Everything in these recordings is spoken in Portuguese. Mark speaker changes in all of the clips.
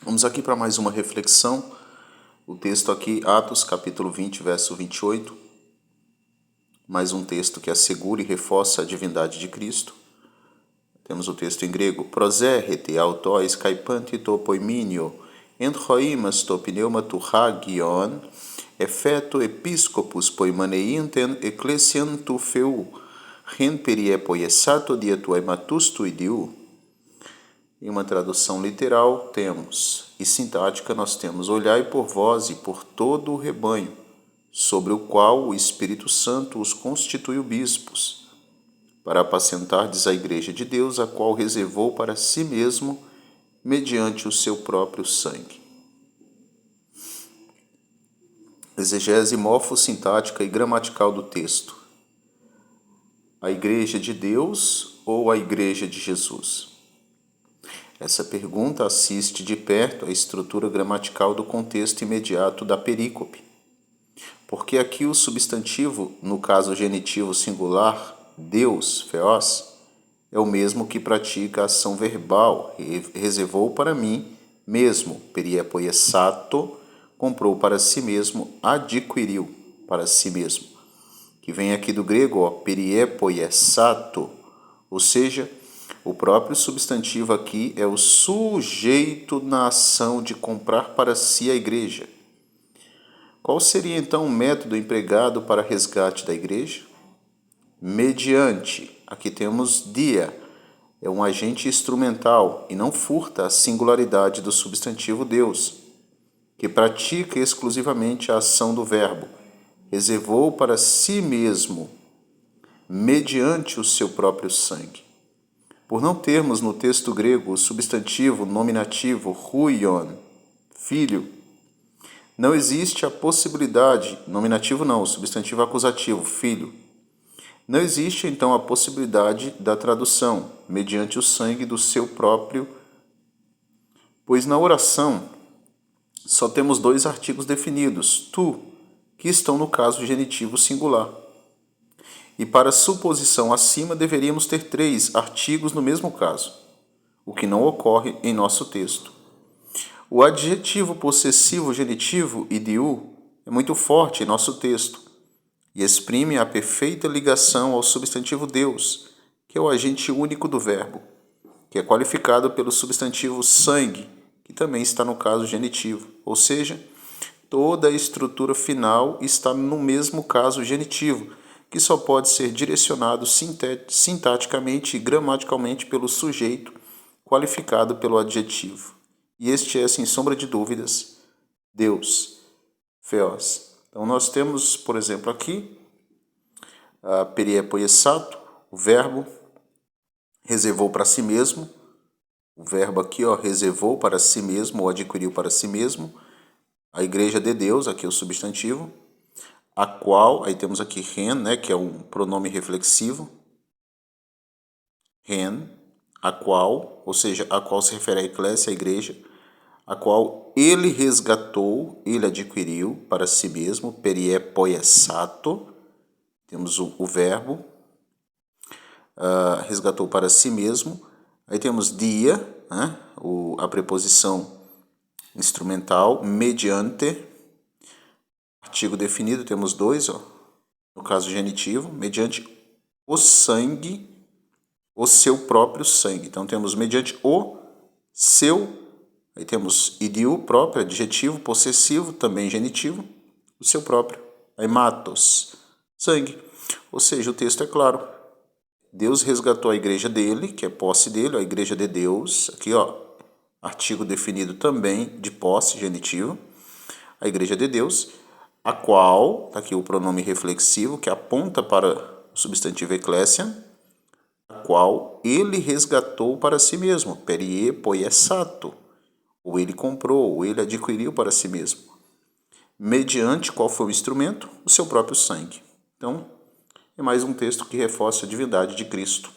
Speaker 1: Vamos aqui para mais uma reflexão. O texto aqui, Atos, capítulo 20, verso 28. Mais um texto que assegura e reforça a divindade de Cristo. Temos o texto em grego. Proserrete autois caipante to poiminio, entroimas to pneumatu hagion, effeto episcopus poimaneinten ecclesiam tu feu, ren perie poiesato dietue matus tu idiu. Em uma tradução literal temos, e sintática nós temos, olhai por vós e por todo o rebanho, sobre o qual o Espírito Santo os constituiu bispos, para apacentardes a igreja de Deus, a qual reservou para si mesmo, mediante o seu próprio sangue. Exegese morfossintática e gramatical do texto. A igreja de Deus ou a igreja de Jesus? Essa pergunta assiste de perto à estrutura gramatical do contexto imediato da perícope, porque aqui o substantivo, no caso genitivo singular, Deus, Theos, é o mesmo que pratica a ação verbal, reservou para mim mesmo, periepoiesato, comprou para si mesmo, adquiriu para si mesmo, que vem aqui do grego, periepoiesato, ou seja, o próprio substantivo aqui é o sujeito na ação de comprar para si a igreja. Qual seria então o método empregado para resgate da igreja? Mediante. Aqui temos dia. É um agente instrumental e não furta a singularidade do substantivo Deus, que pratica exclusivamente a ação do verbo. Reservou para si mesmo, mediante o seu próprio sangue. Por não termos no texto grego o substantivo nominativo huion, filho, não existe a possibilidade, nominativo não, o substantivo acusativo, filho, não existe então a possibilidade da tradução, mediante o sangue do seu próprio, pois na oração só temos dois artigos definidos, tu, que estão no caso genitivo singular. E para suposição acima deveríamos ter três artigos no mesmo caso, o que não ocorre em nosso texto. O adjetivo possessivo genitivo, idiu, é muito forte em nosso texto e exprime a perfeita ligação ao substantivo Deus, que é o agente único do verbo, que é qualificado pelo substantivo sangue, que também está no caso genitivo, ou seja, toda a estrutura final está no mesmo caso genitivo, que só pode ser direcionado sintaticamente e gramaticalmente pelo sujeito qualificado pelo adjetivo. E este é, sem sombra de dúvidas, Deus, Theos. Então nós temos, por exemplo, aqui, a periepoiesato, o verbo, reservou para si mesmo, o verbo aqui, reservou para si mesmo ou adquiriu para si mesmo, a igreja de Deus, aqui é o substantivo, a qual, aí temos aqui ren, que é um pronome reflexivo, ren, a qual, ou seja, a qual se refere à eclésia, a igreja, a qual ele resgatou, ele adquiriu para si mesmo, periepoiesato, temos o verbo, resgatou para si mesmo, aí temos dia, a preposição instrumental, mediante, artigo definido, temos dois, no caso genitivo, mediante o sangue, o seu próprio sangue. Então temos mediante o seu, aí temos idiu próprio, adjetivo, possessivo, também genitivo, o seu próprio. Aí matos, sangue. Ou seja, o texto é claro. Deus resgatou a igreja dele, que é posse dele, a igreja de Deus, aqui artigo definido também de posse, genitivo, a igreja de Deus, a qual, está aqui o pronome reflexivo, que aponta para o substantivo eclésia, a qual ele resgatou para si mesmo, periepoiesato, ou ele comprou, ou ele adquiriu para si mesmo. Mediante qual foi o instrumento? O seu próprio sangue. Então, é mais um texto que reforça a divindade de Cristo.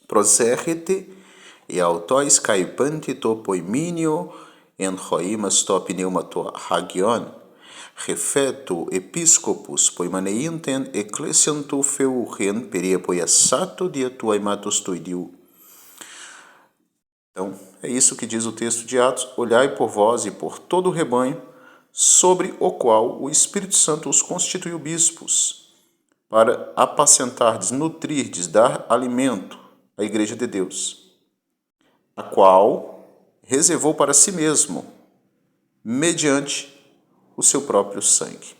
Speaker 1: Proserrete e autois caipante to poiminio en hoimas to pneumato hagion, refeto episcopus poimaneinten ecclesiam tu feuchen periepoiesato dietue matus tuidiu. Então, É isso que diz o texto de Atos: olhai por vós e por todo o rebanho, sobre o qual o Espírito Santo os constituiu bispos, para apacentardes, nutrirdes, dar alimento à Igreja de Deus, a qual reservou para si mesmo, mediante o seu próprio sangue.